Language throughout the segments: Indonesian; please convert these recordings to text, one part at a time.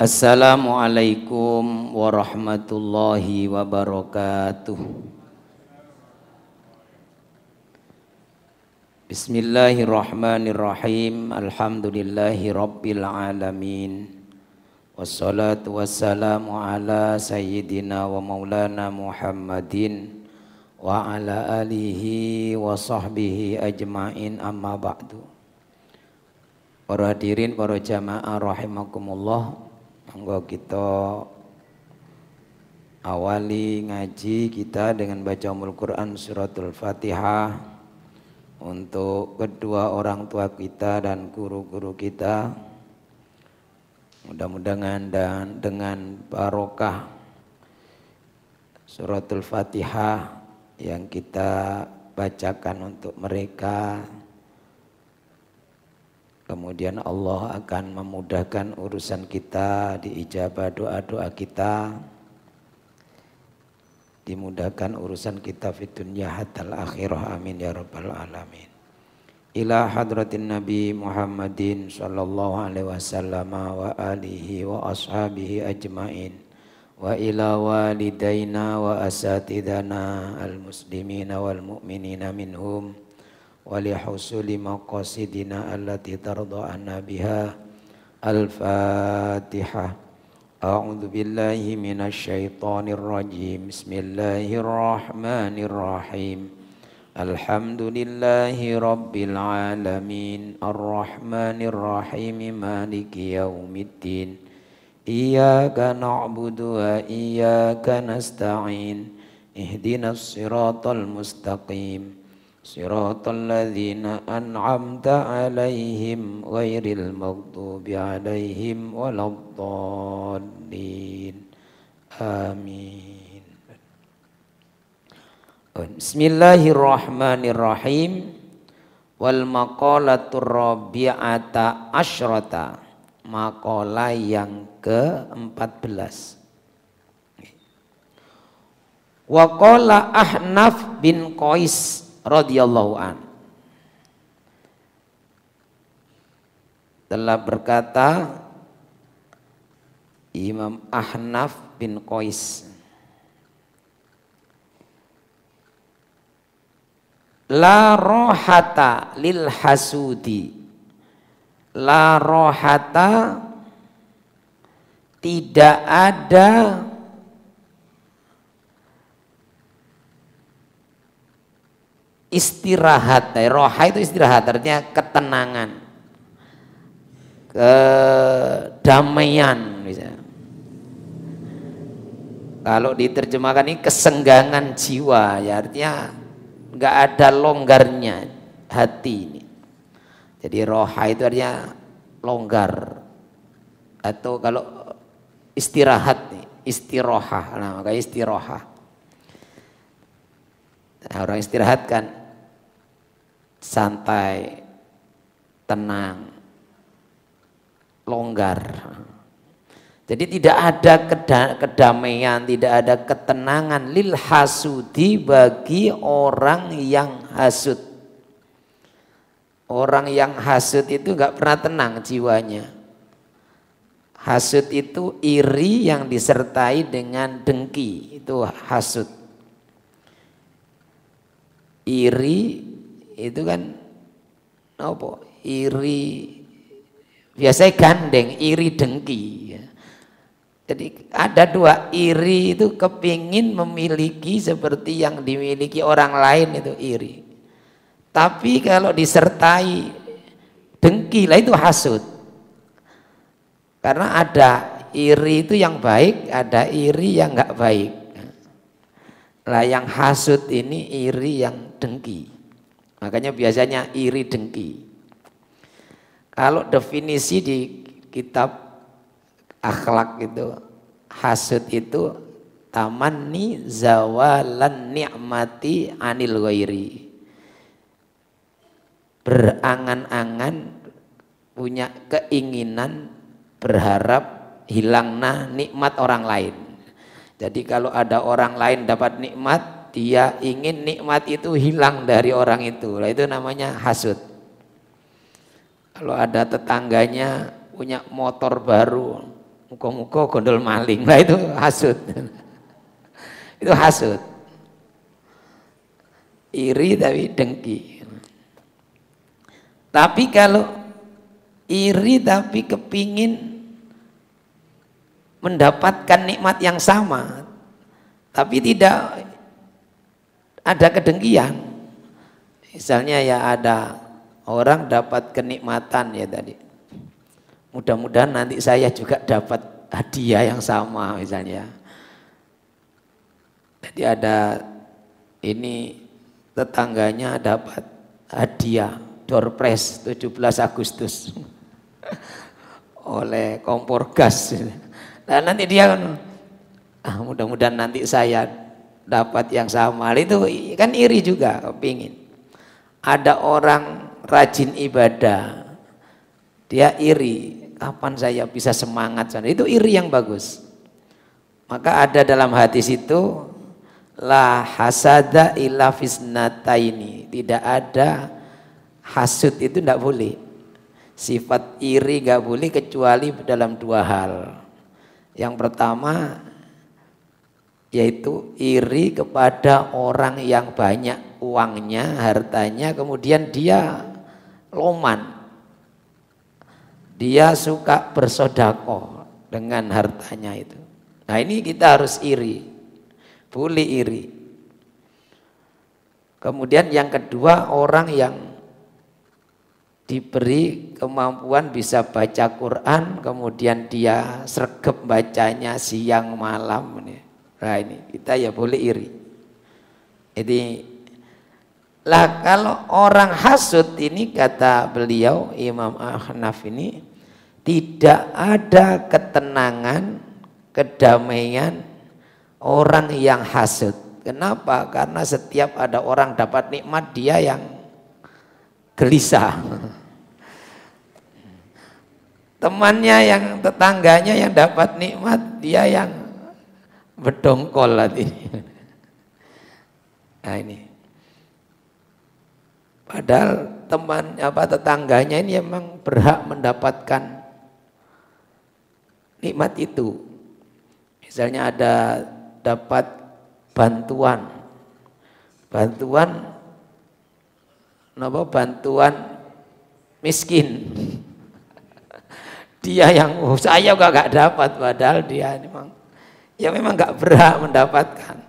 Assalamualaikum warahmatullahi wabarakatuh. Bismillahirrahmanirrahim. Alhamdulillahi rabbil alamin. Wassalatu wassalamu ala sayyidina wa maulana Muhammadin wa ala alihi wa sahbihi ajma'in, amma ba'du. Para hadirin, para jamaah rahimakumullah, monggo kita awali ngaji kita dengan baca Ummul Quran suratul Fatihah untuk kedua orang tua kita dan guru-guru kita. Mudah-mudahan dan dengan barokah suratul Fatihah yang kita bacakan untuk mereka, kemudian Allah akan memudahkan urusan kita, diijabah doa-doa kita, dimudahkan urusan kita fi dunya hatta akhirah, amin ya rabbal alamin. Ila hadratin Nabi Muhammadin sallallahu alaihi wasallam wa alihi wa ashabihi ajmain, wa ila walidaina wa asatidana al-muslimina wal mu'minina minhum wa li husuli maqasidina allati tarda anna biha. Al-Fatihah. A'udzu billahi minasy syaithanir rajim. Bismillahirrahmanirrahim. Alhamdulillahi rabbil alamin. Ar-rahmanir rahim. Maliki yaumiddin. Iyyaka na'budu wa iyyaka nasta'in. Ihdinas siratal mustaqim. Siratal ladzina an'amta 'alaihim ghairil maghdubi 'alaihim waladdallin. Amin. Bismillahirrahmanirrahim. Wal maqalatur rabi'ata asyrata. Maqalah yang ke-14. Wa qala Ahnaf bin Qais radhiyallahu an, telah berkata Imam Ahnaf bin Qais, la rohata lil hasudi. La rohata, tidak ada istirahat. Roha itu istirahat, artinya ketenangan, kedamaian misalnya. Kalau diterjemahkan ini kesenggangan jiwa, ya artinya nggak ada longgarnya hati ini. Jadi roha itu artinya longgar, atau kalau istirahat nih, istiroha, nah makanya istiroha. Nah, orang istirahat kan santai, tenang, longgar. Jadi tidak ada kedamaian, tidak ada ketenangan lil hasudi, bagi orang yang hasud. Orang yang hasud itu nggak pernah tenang jiwanya. Hasud itu iri yang disertai dengan dengki, itu hasud. Iri itu kan apa? Iri biasanya gandeng, iri dengki. Jadi ada dua, iri itu kepingin memiliki seperti yang dimiliki orang lain, itu iri. Tapi kalau disertai dengki lah itu hasud. Karena ada iri itu yang baik, ada iri yang enggak baik. Lah yang hasud ini iri yang dengki. Makanya biasanya iri dengki. Kalau definisi di kitab akhlak itu, hasud itu tamanni zawalan ni'mati anil ghairi. Berangan-angan, punya keinginan, berharap hilangnya nikmat orang lain. Jadi kalau ada orang lain dapat nikmat, dia ingin nikmat itu hilang dari orang itu. Nah, itu namanya hasud. Kalau ada tetangganya punya motor baru, muka-muka gondol maling. Nah itu hasud. Itu hasud. Iri tapi dengki. Tapi kalau iri tapi kepingin mendapatkan nikmat yang sama, tapi tidak ada kedengkian. Misalnya ya ada orang dapat kenikmatan ya tadi. Mudah-mudahan nanti saya juga dapat hadiah yang sama misalnya. Jadi ada ini tetangganya dapat hadiah door prize 17 Agustus oleh kompor gas. Nah nanti dia mudah-mudahan nanti saya dapat yang sama. Itu kan iri juga, kepingin. Ada orang rajin ibadah, dia iri, kapan saya bisa semangat sana. Itu iri yang bagus. Maka ada dalam hadis itu, la hasada illa fisnataini, tidak ada hasud itu tidak boleh. Sifat iri gak boleh kecuali dalam dua hal. Yang pertama yaitu iri kepada orang yang banyak uangnya, hartanya, kemudian dia loman. Dia suka bersedekah dengan hartanya itu. Nah ini kita harus iri. Boleh iri. Kemudian yang kedua, orang yang diberi kemampuan bisa baca Quran, kemudian dia sregep bacanya siang malam. Nah ini kita ya boleh iri. Jadi lah kalau orang hasud ini kata beliau Imam Ahnaf ini tidak ada ketenangan, kedamaian orang yang hasud. Kenapa? Karena setiap ada orang dapat nikmat dia yang gelisah. Temannya yang tetangganya yang dapat nikmat dia yang berdongkol lagi. Nah ini. Padahal teman tetangganya ini memang berhak mendapatkan nikmat itu. Misalnya ada dapat bantuan miskin. Dia yang saya gak dapat, padahal dia memang gak berhak mendapatkan.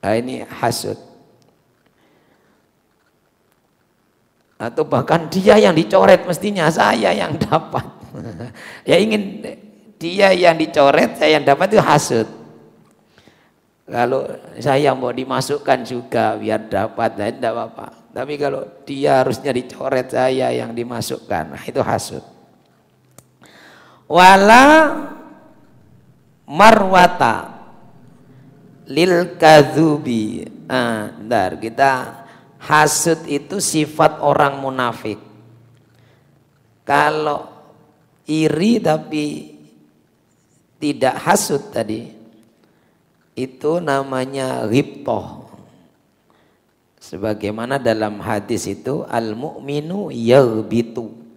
Nah ini hasud. Atau bahkan dia yang dicoret, mestinya saya yang dapat. Ya ingin dia yang dicoret, saya yang dapat, itu hasud. Kalau saya mau dimasukkan juga biar dapat, tidak apa-apa. Tapi kalau dia harusnya dicoret, saya yang dimasukkan, nah itu hasud. Wala marwata lil kadzubi. Bentar, kita hasud itu sifat orang munafik. Kalau iri tapi tidak hasud tadi, itu namanya ghibthah. Sebagaimana dalam hadis itu al-mu'minu yaghbitu.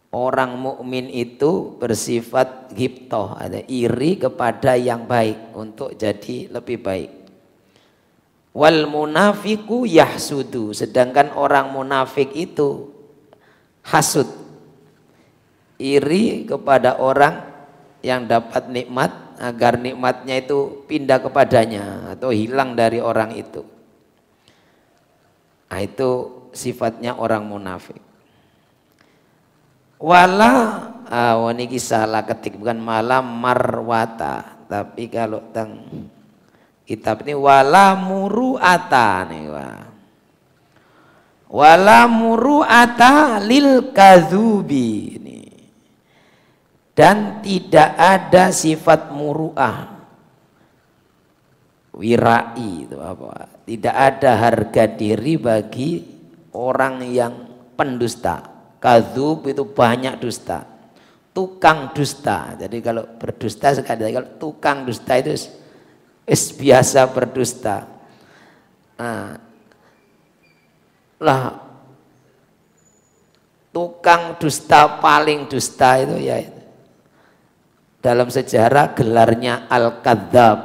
Orang mukmin itu bersifat ghibthah, ada iri kepada yang baik untuk jadi lebih baik. Wal munafiku yahsudu, sedangkan orang munafik itu hasud, iri kepada orang yang dapat nikmat agar nikmatnya itu pindah kepadanya atau hilang dari orang itu. Nah itu sifatnya orang munafik. Wala niki salah ketik, bukan malam marwata, tapi kalau teng kitab ini wala muru'ata nih, wala muru'ata lil kadzubi ini. Dan tidak ada sifat muru'ah, wirai itu apa? Tidak ada harga diri bagi orang yang pendusta. Kadzub itu banyak dusta, tukang dusta. Jadi kalau berdusta sekali, kalau tukang dusta itu biasa berdusta. Nah, lah tukang dusta paling dusta itu ya itu. dalam sejarah gelarnya Al-Kadzdzab,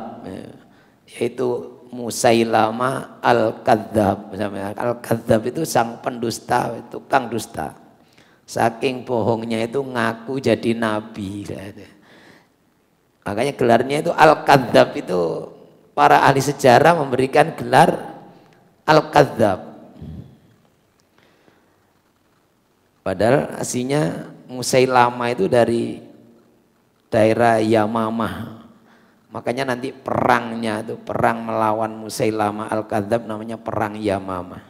yaitu Musailama Al-Kadzdzab. Al-Kadzdzab itu sang pendusta, tukang dusta. Saking bohongnya itu ngaku jadi nabi. Makanya gelarnya itu Al-Kadzdzab, itu para ahli sejarah memberikan gelar Al-Kadzdzab. Padahal aslinya Musailama itu dari daerah Yamamah. Makanya nanti perangnya itu perang melawan Musailama Al-Kadzdzab namanya perang Yamamah.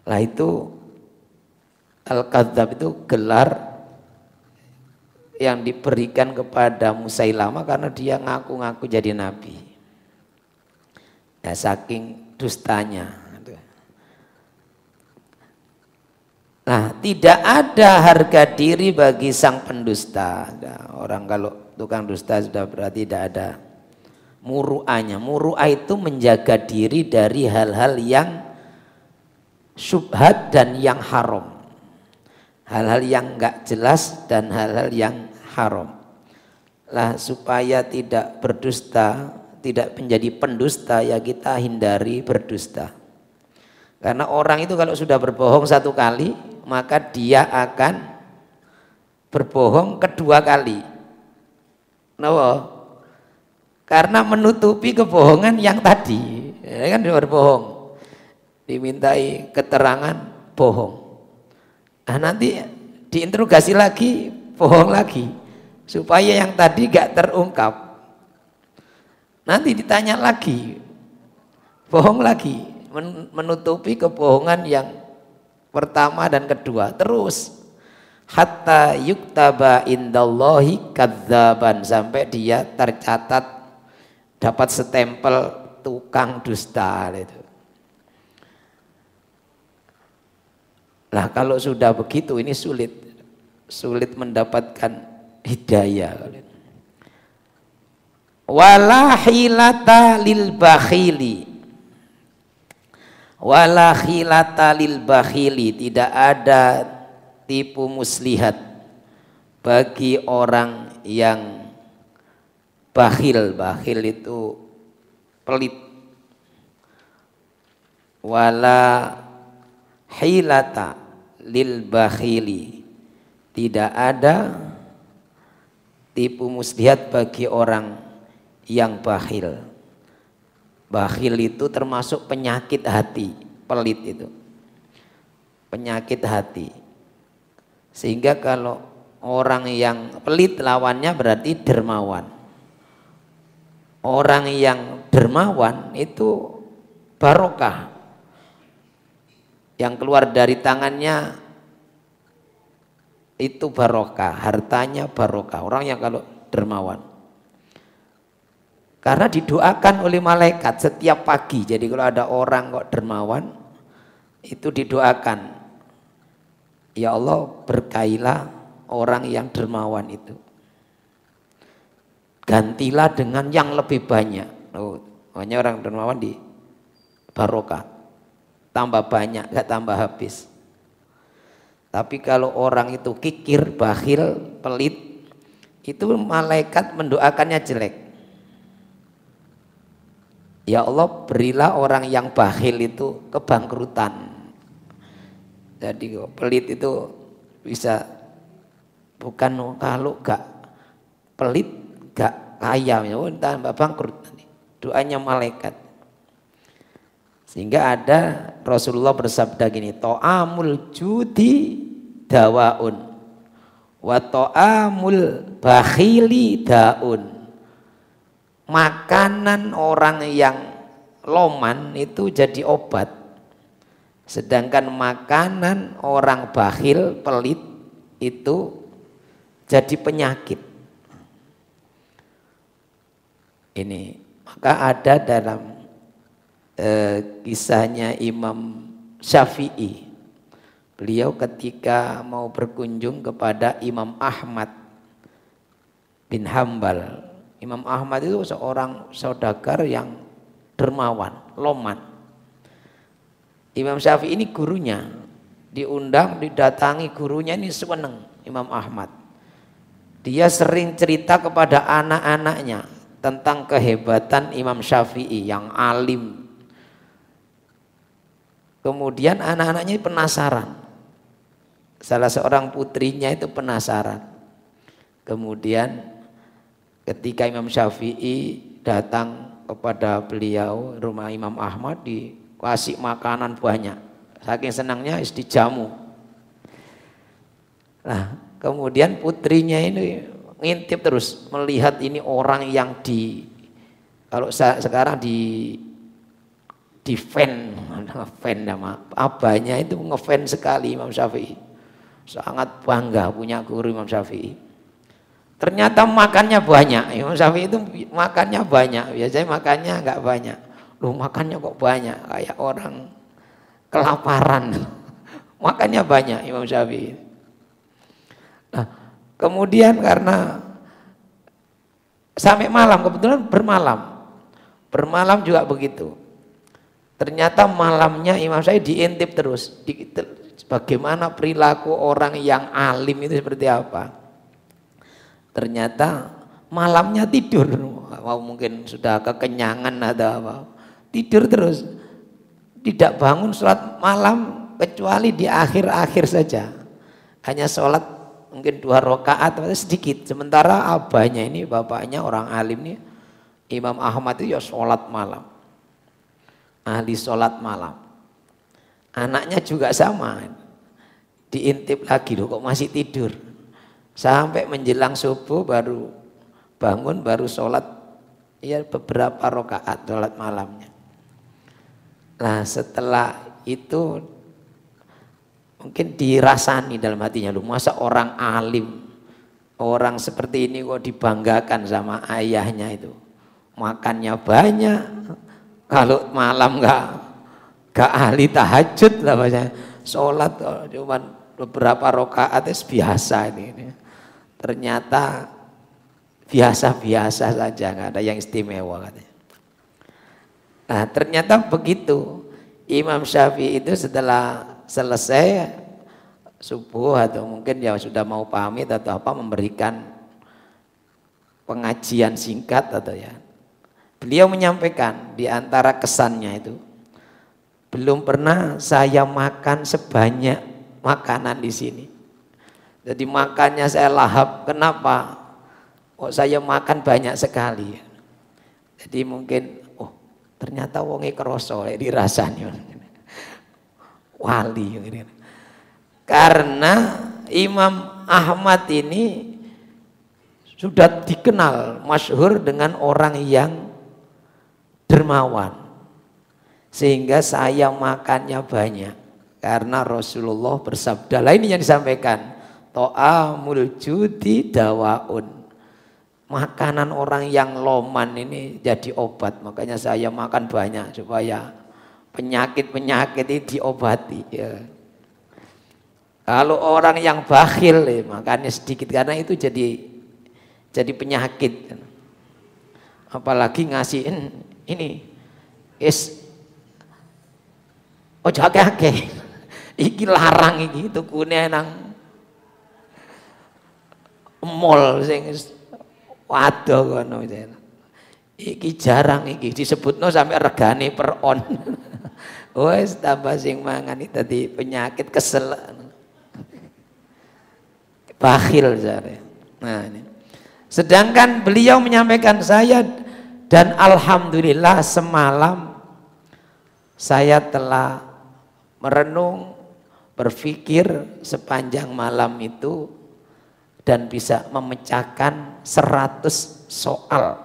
Lah itu Al-Kadzdzab itu gelar yang diberikan kepada Musailama karena dia ngaku-ngaku jadi nabi. Ya, saking dustanya. Nah, tidak ada harga diri bagi sang pendusta. Nah, orang kalau tukang dusta sudah berarti tidak ada muru'ahnya. Muru'ah itu menjaga diri dari hal-hal yang syubhat dan yang haram. Hal-hal yang enggak jelas dan hal-hal yang haram. Lah supaya tidak berdusta, tidak menjadi pendusta, ya kita hindari berdusta. Karena orang itu kalau sudah berbohong satu kali, maka dia akan berbohong kedua kali. Kenapa? Karena menutupi kebohongan yang tadi. Ya kan dia berbohong, dimintai keterangan bohong. Nah, nanti diinterogasi lagi, bohong lagi, supaya yang tadi gak terungkap. Nanti ditanya lagi, bohong lagi, menutupi kebohongan yang pertama dan kedua, terus hatta yuktaba indallahi kadzaban, sampai dia tercatat dapat stempel tukang dusta itu. Lah kalau sudah begitu ini sulit mendapatkan hidayah. Wala hilata lil bakhili, wala khilata lil bakhili, tidak ada tipu muslihat bagi orang yang bakhil. Bakhil itu pelit. Wala hilata lil bakhili, tidak ada tipu muslihat bagi orang yang bakhil. Bakhil itu termasuk penyakit hati, pelit itu penyakit hati. Sehingga kalau orang yang pelit lawannya berarti dermawan. Orang yang dermawan itu barokah, yang keluar dari tangannya itu barokah, hartanya barokah. Orang yang kalau dermawan, karena didoakan oleh malaikat setiap pagi. Jadi kalau ada orang kok dermawan, itu didoakan, ya Allah berkailah orang yang dermawan itu, gantilah dengan yang lebih banyak. Hanya orang dermawan di barokah, tambah banyak, gak tambah habis. Tapi kalau orang itu kikir, bakhil, pelit, itu malaikat mendoakannya jelek. Ya Allah berilah orang yang bakhil itu kebangkrutan. Jadi pelit itu bisa, bukan kalau gak pelit gak kaya, ya tambah bangkrut. Doanya malaikat. Sehingga ada Rasulullah bersabda gini, ta'amul judi dawaun wa ta'amul bakhili daun. Makanan orang yang loman itu jadi obat, sedangkan makanan orang bakhil, pelit itu jadi penyakit. Ini maka ada dalam kisahnya Imam Syafi'i. Beliau ketika mau berkunjung kepada Imam Ahmad bin Hambal. Imam Ahmad itu seorang saudagar yang dermawan, loman. Imam Syafi'i ini gurunya, diundang, didatangi gurunya ini seneng Imam Ahmad. Dia sering cerita kepada anak-anaknya tentang kehebatan Imam Syafi'i yang alim. Kemudian anak-anaknya penasaran. Salah seorang putrinya itu penasaran. Kemudian ketika Imam Syafi'i datang kepada beliau, rumah Imam Ahmad, dikasih makanan banyak. Saking senangnya dijamu. Nah, kemudian putrinya ini ngintip terus, melihat ini orang yang kalau sekarang di fan nama abahnya itu ngefan sekali Imam Syafi'i. Sangat bangga punya guru Imam Syafi'i. Ternyata makannya banyak. Imam Syafi'i itu makannya banyak. Biasanya makannya enggak banyak. Loh, makannya kok banyak, kayak orang kelaparan. Makannya banyak Imam Syafi'i. Nah, kemudian karena sampai malam, kebetulan bermalam juga begitu. Ternyata malamnya Imam Syafi'i diintip terus. Bagaimana perilaku orang yang alim itu seperti apa. Ternyata malamnya tidur. Mungkin sudah kekenyangan atau apa. Tidur terus. Tidak bangun sholat malam kecuali di akhir-akhir saja. Hanya sholat mungkin 2 rakaat sedikit. Sementara abahnya ini, bapaknya orang alim nih, Imam Ahmad itu ya sholat malam. Ahli sholat malam. Anaknya juga sama. Diintip lagi, loh kok masih tidur. Sampai menjelang subuh baru bangun, baru sholat ya beberapa rakaat sholat malamnya. Nah, setelah itu mungkin dirasani dalam hatinya, loh masa orang alim, orang seperti ini kok dibanggakan sama ayahnya itu. Makannya banyak, kalau malam enggak ahli tahajud lah bahasanya. Sholat cuma beberapa rakaat biasa ini. Ternyata biasa-biasa saja, enggak ada yang istimewa katanya. Nah, ternyata begitu. Imam Syafi'i itu setelah selesai subuh atau mungkin ya sudah mau pamit atau apa, memberikan pengajian singkat atau ya. Beliau menyampaikan di antara kesannya itu, belum pernah saya makan sebanyak makanan di sini. Jadi makannya saya lahap. Kenapa? Kok saya makan banyak sekali. Jadi mungkin, ternyata wonge kroso dirasani. Wali. Karena Imam Ahmad ini sudah dikenal, masyhur dengan orang yang dermawan. Sehingga saya makannya banyak. Karena Rasulullah bersabda, lah ini yang disampaikan, ta'amul judi dawaun. Makanan orang yang loman ini jadi obat. Makanya saya makan banyak supaya penyakit-penyakit ini diobati. Ya. Kalau orang yang bakhil makannya sedikit, karena itu jadi penyakit. Apalagi ngasihin ini ojo akeh-akeh. Iki larang iki tukune nang mall sing waduh kono. Iki jarang iki disebutno sampai regane per on. Wes tambah sing mangan iki dadi penyakit kesel. Bakhil jare. Nah, ini. Sedangkan beliau menyampaikan saya, dan alhamdulillah semalam saya telah merenung, berpikir sepanjang malam itu dan bisa memecahkan 100 soal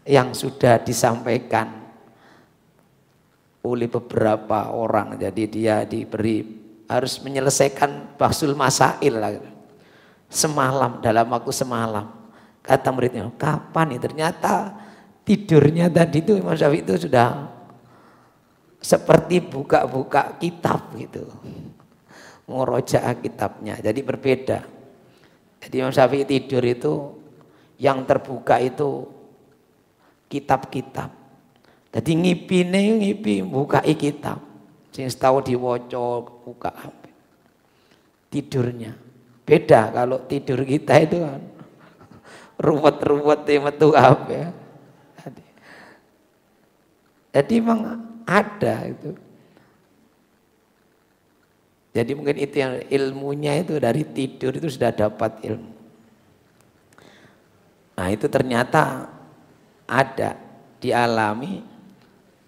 yang sudah disampaikan oleh beberapa orang. Jadi dia harus menyelesaikan bahsul masail lah. Semalam, dalam waktu semalam. Kata muridnya, kapan nih? Ternyata tidurnya tadi itu Imam Syafi'i itu sudah seperti buka-buka kitab gitu. Murojaah kitabnya. Jadi berbeda. Jadi Imam Syafi'i tidur itu yang terbuka itu kitab-kitab. Jadi ngipi bukai kitab. Sing tahu diwaca buka HP. Tidurnya. Beda kalau tidur kita itu kan ruwet-ruwet metu apa. Jadi memang ada itu. Jadi mungkin itu yang ilmunya itu dari tidur itu sudah dapat ilmu. Nah itu ternyata ada, dialami,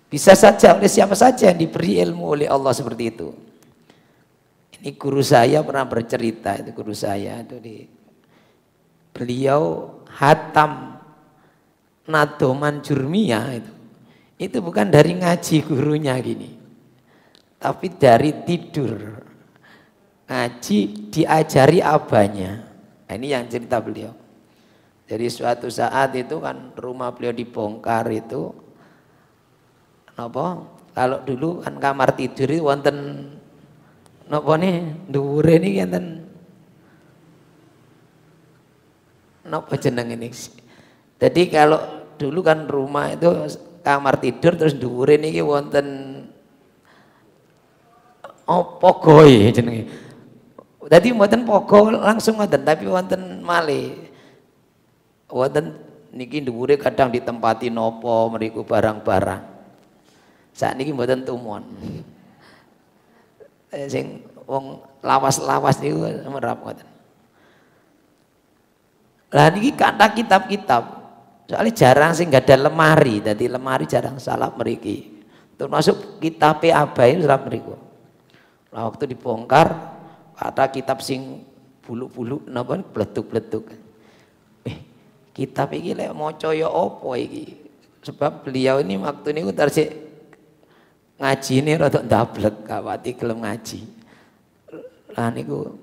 bisa saja oleh siapa saja yang diberi ilmu oleh Allah seperti itu. Ini guru saya pernah bercerita, itu guru saya itu beliau hatam nadoman jurmiyah itu bukan dari ngaji gurunya gini, tapi dari tidur. Ngaji diajari abahnya. Nah, ini yang cerita beliau. Jadi suatu saat itu kan rumah beliau dibongkar itu, apa? Kalau dulu kan kamar tidur itu wonten napa nih dhuwure niki enten napa jeneng ini. Jadi kalau dulu kan rumah itu kamar tidur terus dhuwure niki wonten apa goe jenenge. Dadi mboten pogo langsung ngoten tapi wonten malih. Wonten niki dhuwure kadang ditempati nopo mriku barang-barang. Sakniki mboten tumon. Sing wong lawas-lawas niku merap ngoten. Lah niki kathah kitab-kitab. Soalnya jarang sing gak ada lemari, dadi lemari jarang salah mriki. Termasuk kitab abai salah mriku. Lah waktu dibongkar kata kitab sing bulu-bulu napa bleduk-bleduk. Kitab iki lek maca ya apa iki? Sebab beliau ini waktu niku tarsik ngajine rada ndablek kawati gelem ngaji. Lah niku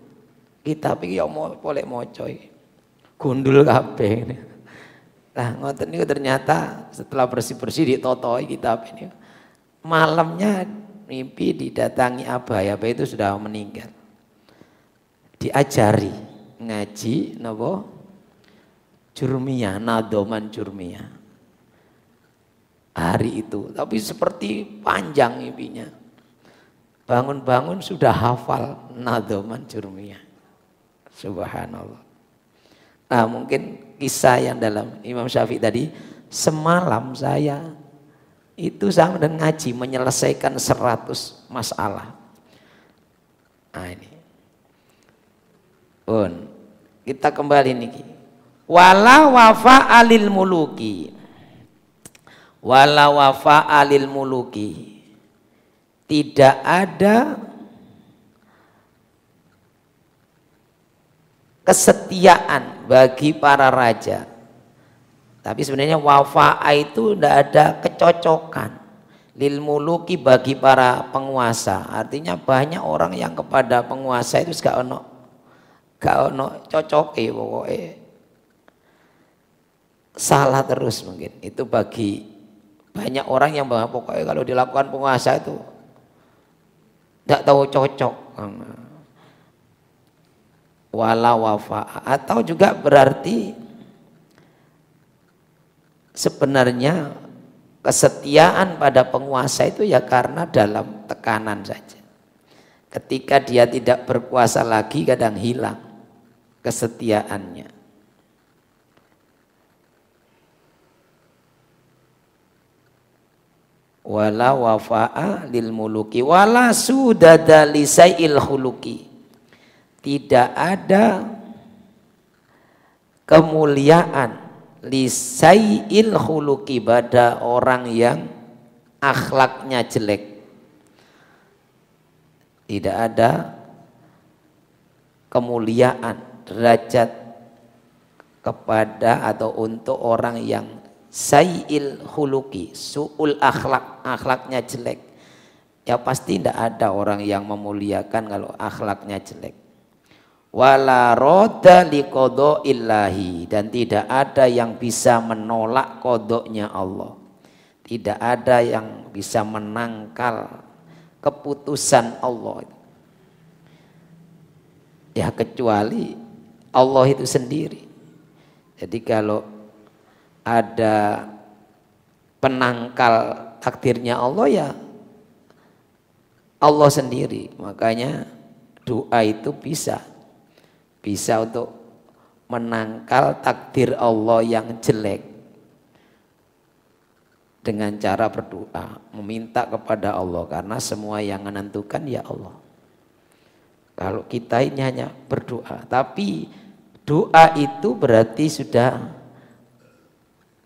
kitab iki ya apa lek maca iki? Gundul kabeh. Lah ngoten niku ternyata setelah bersih-bersih ditotoi kitab ini. Malamnya mimpi didatangi abah itu sudah meninggal. Diajari ngaji napa jurmiyah, nadoman jurmiyah hari itu, tapi seperti panjang mimpinya. Bangun-bangun sudah hafal nadoman jurmiyah. Subhanallah. Nah mungkin kisah yang dalam Imam Syafi'i tadi, semalam saya itu sama dengan ngaji menyelesaikan 100 masalah. Nah ini kita kembali niki. Wala wafa alil muluki. Wala wafa alil muluki. Tidak ada kesetiaan bagi para raja. Tapi sebenarnya wafa itu tidak ada kecocokan. Lil muluki bagi para penguasa. Artinya banyak orang yang kepada penguasa itu gak ono cocoke pokoknya salah terus mungkin. Itu bagi banyak orang yang pokoknya kalau dilakukan penguasa itu tidak tahu cocok. Wala wafa atau juga berarti sebenarnya kesetiaan pada penguasa itu ya karena dalam tekanan saja. Ketika dia tidak berkuasa lagi kadang hilang kesetiaannya. Wala wafa'a lil muluki wala sudada lisai'il khuluki. Tidak ada kemuliaan lisai'il khuluki pada orang yang akhlaknya jelek. Tidak ada kemuliaan derajat kepada atau untuk orang yang sayyil khuluki, su'ul akhlak, akhlaknya jelek. Ya pasti tidak ada orang yang memuliakan kalau akhlaknya jelek. Wala roda liqadaillahi, dan tidak ada yang bisa menolak kodoknya Allah. Tidak ada yang bisa menangkal keputusan Allah. Ya kecuali Allah itu sendiri. Jadi kalau ada penangkal takdirnya Allah ya Allah sendiri. Makanya doa itu bisa untuk menangkal takdir Allah yang jelek dengan cara berdoa, meminta kepada Allah, karena semua yang menentukan ya Allah. Kalau kita ini hanya berdoa, tapi doa itu berarti sudah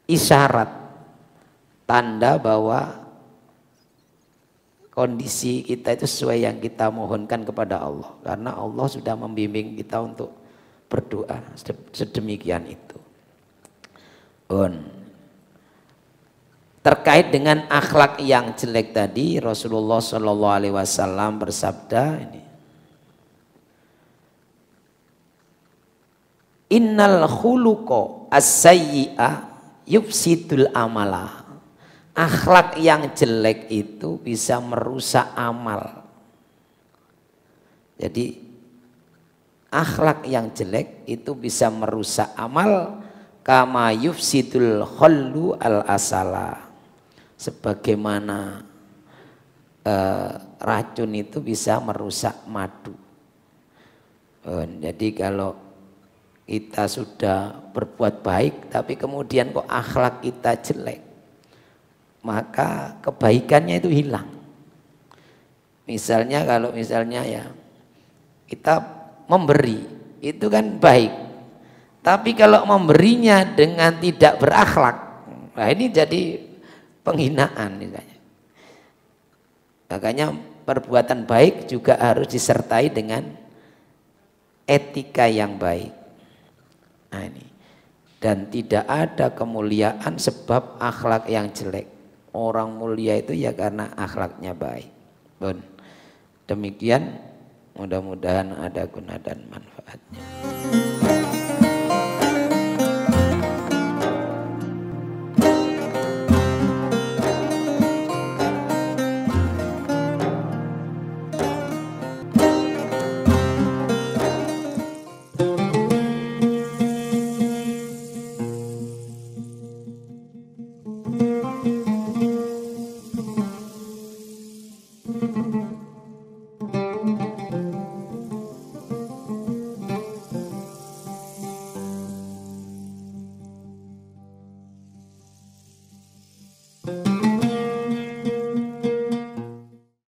isyarat, tanda bahwa kondisi kita itu sesuai yang kita mohonkan kepada Allah, karena Allah sudah membimbing kita untuk berdoa sedemikian itu. Terkait dengan akhlak yang jelek tadi, Rasulullah Shallallahu Alaihi Wasallam bersabda ini, Innal khuluqa as-sayyi'a yufsidul amala. Akhlak yang jelek itu bisa merusak amal. Jadi akhlak yang jelek itu bisa merusak amal, kama yufsidul khallu al-asala. Sebagaimana racun itu bisa merusak madu. Jadi kalau kita sudah berbuat baik tapi kemudian kok akhlak kita jelek, maka kebaikannya itu hilang. Misalnya kalau ya kita memberi itu kan baik, tapi kalau memberinya dengan tidak berakhlak, nah ini jadi penghinaan misalnya. Makanya perbuatan baik juga harus disertai dengan etika yang baik. Nah ini. Dan tidak ada kemuliaan sebab akhlak yang jelek. Orang mulia itu ya karena akhlaknya baik. Demikian, mudah-mudahan ada guna dan manfaatnya.